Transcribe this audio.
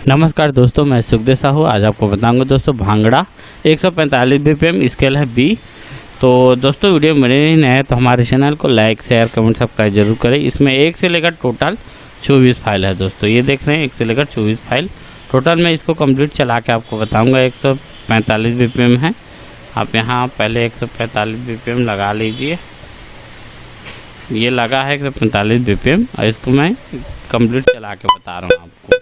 नमस्कार दोस्तों, मैं सुखदेव साहू। आज आपको बताऊंगा दोस्तों भांगड़ा 145 BPM स्केल है बी। तो दोस्तों वीडियो मेरे नए है तो हमारे चैनल को लाइक शेयर कमेंट सब्सक्राइब जरूर करें। इसमें 1 से लेकर टोटल 24 फाइल है दोस्तों, ये देख रहे हैं 1 से लेकर 24 फाइल टोटल। मैं इसको कंप्लीट चला के आपको बताऊंगा। 145 BPM है। आप यहाँ पहले 145 BPM लगा लीजिए। ये लगा है 145 BPM और इसको मैं कंप्लीट चला के बता रहा हूँ आपको।